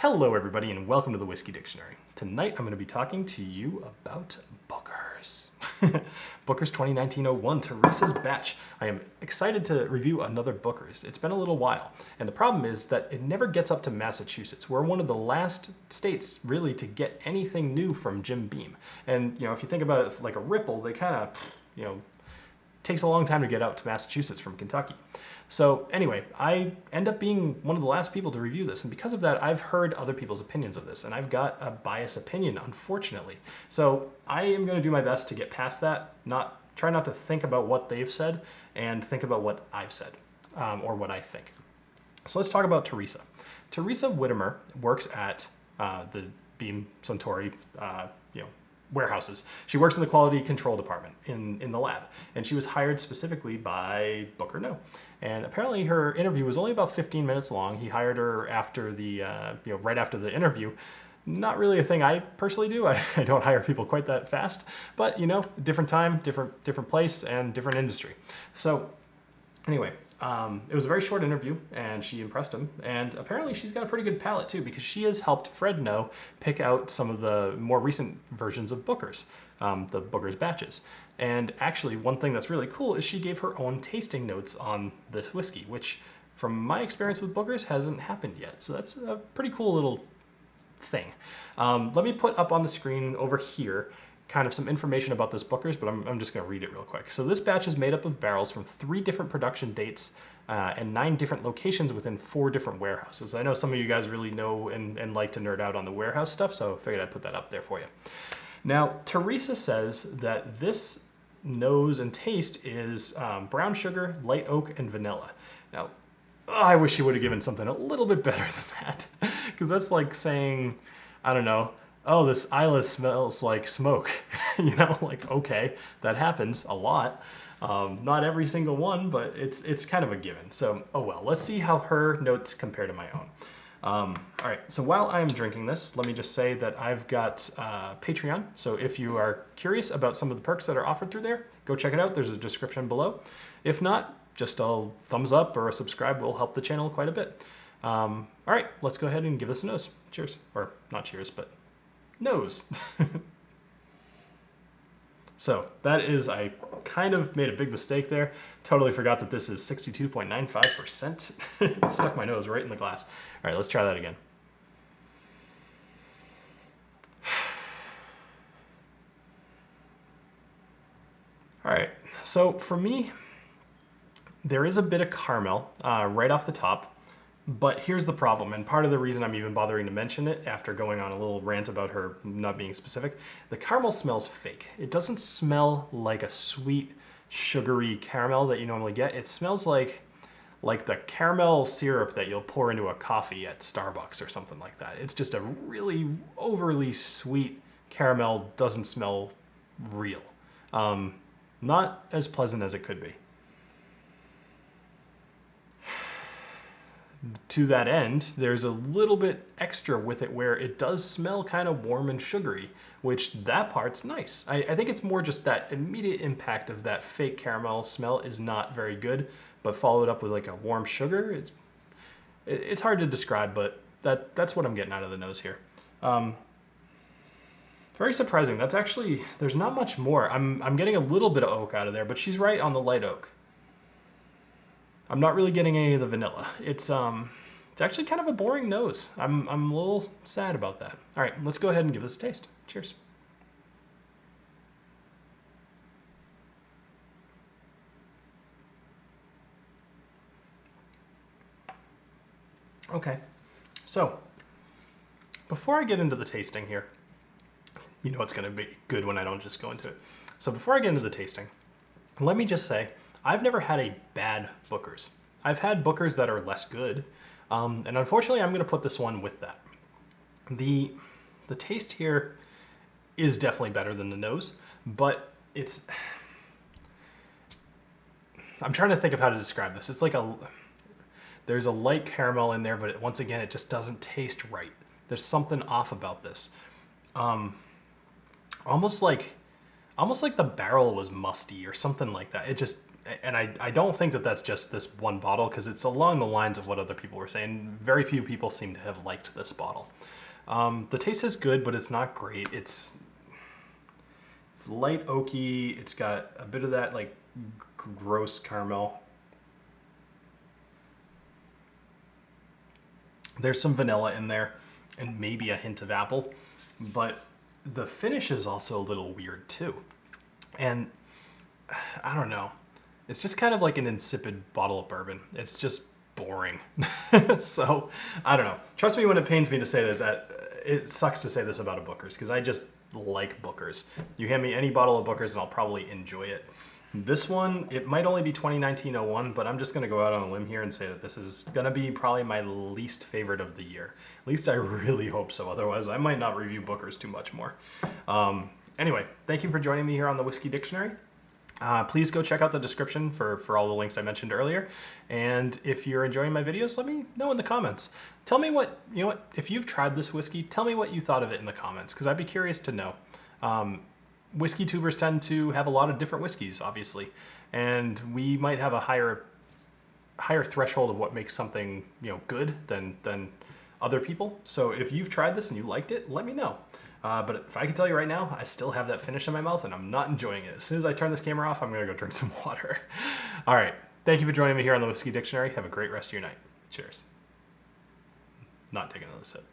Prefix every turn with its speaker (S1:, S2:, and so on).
S1: Hello everybody and welcome to the Whiskey Dictionary. Tonight I'm going to be talking to you about Booker's. Booker's 2019-01, Teresa's batch. I am excited to review another Booker's. It's been a little while, and the problem is that it never gets up to Massachusetts. We're one of the last states really to get anything new from Jim Beam. And if you think about it like a ripple, they kind of, takes a long time to get out to Massachusetts from Kentucky. So anyway, I end up being one of the last people to review this, and because of that, I've heard other people's opinions of this, and I've got a biased opinion, unfortunately. So I am going to do my best to get past that, try not to think about what they've said, and think about what I've said, or what I think. So let's talk about Teresa. Teresa Whittemer works at the Beam Suntory, warehouses. She works in the quality control department in the lab, and she was hired specifically by Booker No. And apparently her interview was only about 15 minutes long. He hired her after the, right after the interview. Not really a thing I personally do. I don't hire people quite that fast, but different time, different place, and different industry. So anyway, it was a very short interview, and she impressed him. And apparently she's got a pretty good palate too, because she has helped Fred No pick out some of the more recent versions of Booker's, the Booker's batches. And actually, one thing that's really cool is she gave her own tasting notes on this whiskey, which from my experience with Booker's hasn't happened yet. So that's a pretty cool little thing. Let me put up on the screen over here kind of some information about this Booker's, but I'm just going to read it real quick. So this batch is made up of barrels from 3 different production dates and 9 different locations within 4 different warehouses. I know some of you guys really know and like to nerd out on the warehouse stuff, so I figured I'd put that up there for you. Now, Teresa says that this nose and taste is brown sugar, light oak, and vanilla. Now, I wish she would have given something a little bit better than that, because that's like saying, I don't know, oh, this Isla smells like smoke. Okay, that happens a lot. Not every single one, but it's kind of a given. So, oh well, let's see how her notes compare to my own. All right, so while I'm drinking this, let me just say that I've got Patreon. So if you are curious about some of the perks that are offered through there, go check it out. There's a description below. If not, just a thumbs up or a subscribe will help the channel quite a bit. All right, let's go ahead and give this a nose. Cheers. Or not cheers, but nose. So that is, I kind of made a big mistake there. Totally forgot that this is 62.95%. Stuck my nose right in the glass. All right, let's try that again. All right, so for me, there is a bit of caramel right off the top. But here's the problem, and part of the reason I'm even bothering to mention it after going on a little rant about her not being specific, the caramel smells fake. It doesn't smell like a sweet, sugary caramel that you normally get. It smells like the caramel syrup that you'll pour into a coffee at Starbucks or something like that. It's just a really overly sweet caramel, doesn't smell real. Not as pleasant as it could be. To that end, there's a little bit extra with it where it does smell kind of warm and sugary, which that part's nice. I think it's more just that immediate impact of that fake caramel smell is not very good, but followed up with like a warm sugar, it's hard to describe, but that's what I'm getting out of the nose here. Very surprising. That's actually, there's not much more. I'm getting a little bit of oak out of there, but she's right on the light oak. I'm not really getting any of the vanilla. It's actually kind of a boring nose. I'm a little sad about that. All right, let's go ahead and give this a taste. Cheers. Okay, so before I get into the tasting here, you know it's gonna be good when I don't just go into it. So before I get into the tasting, let me just say, I've never had a bad Booker's. I've had Booker's that are less good, and unfortunately I'm gonna put this one with that. The taste here is definitely better than the nose, but I'm trying to think of how to describe this. It's like there's a light caramel in there, but once again, it just doesn't taste right. There's something off about this. Almost like the barrel was musty or something like that. and I don't think that that's just this one bottle, because it's along the lines of what other people were saying. Very few people seem to have liked this bottle. The taste is good, but it's not great. It's light oaky. It's got a bit of that like gross caramel. There's some vanilla in there and maybe a hint of apple, but the finish is also a little weird too. And I don't know. It's just kind of like an insipid bottle of bourbon. It's just boring. So I don't know. Trust me when it pains me to say that it sucks to say this about a Booker's, because I just like Booker's. You hand me any bottle of Booker's and I'll probably enjoy it. This one, it might only be 2019-01, but I'm just going to go out on a limb here and say that this is going to be probably my least favorite of the year. At least I really hope so. Otherwise, I might not review Booker's too much more. Anyway, thank you for joining me here on the Whiskey Dictionary. Please go check out the description for all the links I mentioned earlier. And if you're enjoying my videos, let me know in the comments. Tell me if you've tried this whiskey, tell me what you thought of it in the comments, because I'd be curious to know. Whiskey tubers tend to have a lot of different whiskeys, obviously, and we might have a higher threshold of what makes something good than other people. So if you've tried this and you liked it, let me know. But if I can tell you right now, I still have that finish in my mouth and I'm not enjoying it. As soon as I turn this camera off, I'm gonna go drink some water. All right, thank you for joining me here on the Whiskey Dictionary. Have a great rest of your night. Cheers. Not taking another sip.